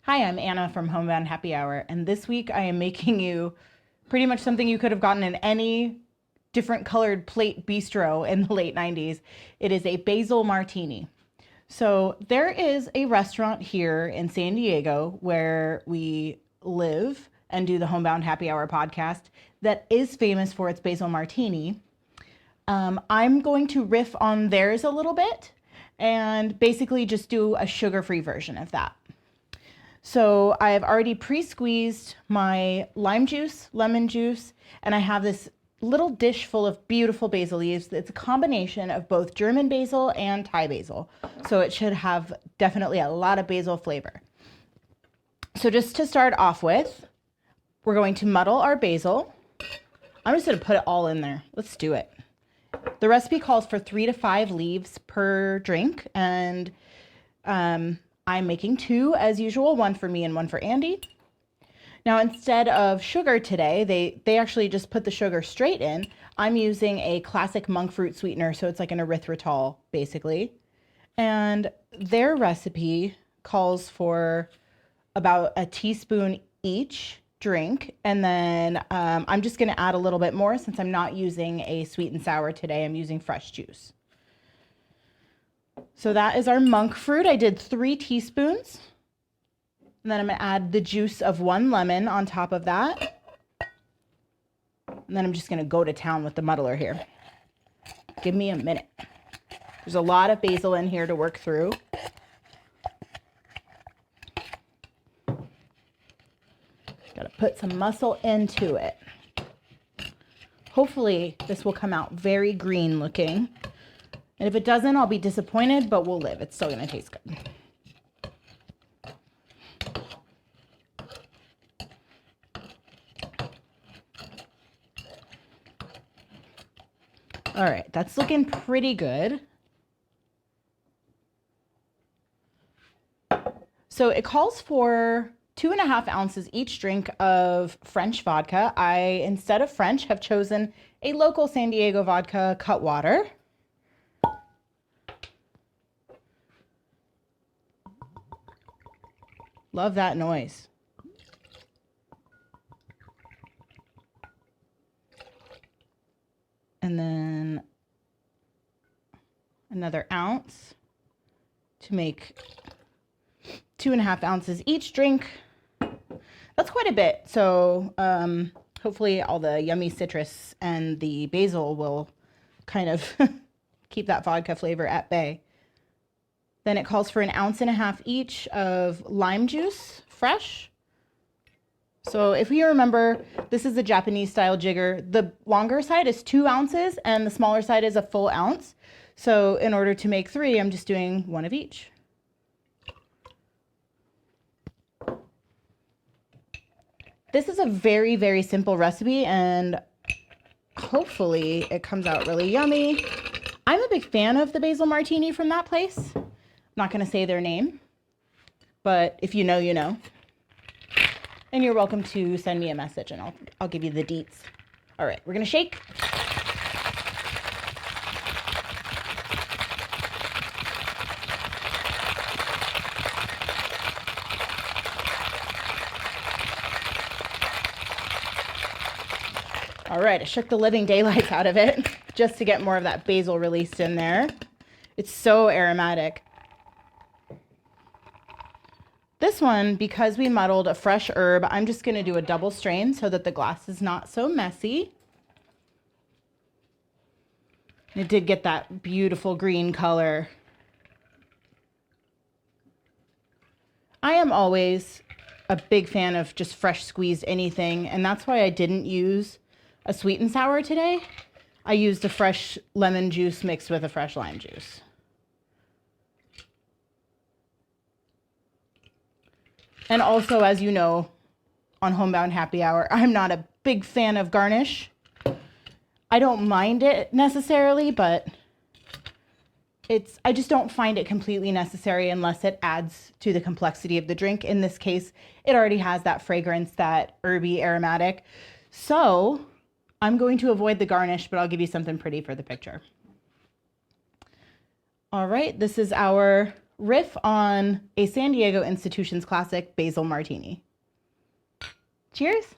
Hi, I'm Anna from Homebound Happy Hour, and this week I am making you pretty much something you could have gotten in any different colored plate bistro in the late 90s. It is a Basil Martini. So there is a restaurant here in San Diego where we live and do the Homebound Happy Hour podcast that is famous for its Basil Martini. I'm going to riff on theirs a little bit and basically just do a sugar-free version of that. So I have already pre-squeezed my lime juice, lemon juice, and I have this little dish full of beautiful basil leaves. It's a combination of both German basil and Thai basil. So it should have definitely a lot of basil flavor. So just to start off with, we're going to muddle our basil. I'm just going to put it all in there. Let's do it. The recipe calls for 3 to 5 leaves per drink, and I'm making 2 as usual, 1 for me and 1 for Andy. Now, instead of sugar today, they actually just put the sugar straight in. I'm using a classic monk fruit sweetener, so it's like an erythritol, basically. And their recipe calls for about a teaspoon each drink. And then I'm just going to add a little bit more since I'm not using a sweet and sour today. I'm using fresh juice. So that is our monk fruit. I did 3 teaspoons. And then I'm going to add the juice of 1 lemon on top of that. And then I'm just going to go to town with the muddler here. Give me a minute. There's a lot of basil in here to work through. Got to put some muscle into it. Hopefully this will come out very green looking. And if it doesn't, I'll be disappointed, but we'll live. It's still going to taste good. All right, that's looking pretty good. So it calls for 2.5 ounces each drink of French vodka. I, instead of French, have chosen a local San Diego vodka, Cutwater. Love that noise. And then another ounce to make 2.5 ounces each drink. That's quite a bit. So hopefully all the yummy citrus and the basil will kind of keep that vodka flavor at bay. Then it calls for 1.5 ounces each of lime juice, fresh. So if you remember, this is a Japanese style jigger. The longer side is 2 ounces and the smaller side is a full ounce. So in order to make 3, I'm just doing 1 of each. This is a very, very simple recipe and hopefully it comes out really yummy. I'm a big fan of the Basil Martini from that place. I'm not going to say their name, but if you know, you know. And you're welcome to send me a message and I'll give you the deets. All right, we're going to shake. All right, I shook the living daylights out of it just to get more of that basil released in there. It's so aromatic. This one, because we muddled a fresh herb, I'm just going to do a double strain so that the glass is not so messy. It did get that beautiful green color. I am always a big fan of just fresh squeezed anything, and that's why I didn't use a sweet and sour today. I used a fresh lemon juice mixed with a fresh lime juice. And also, as you know, on Homebound Happy Hour, I'm not a big fan of garnish. I don't mind it necessarily, but I just don't find it completely necessary unless it adds to the complexity of the drink. In this case, it already has that fragrance, that herby aromatic. So I'm going to avoid the garnish, but I'll give you something pretty for the picture. All right, this is our riff on a San Diego Institution's classic Basil Martini. Cheers.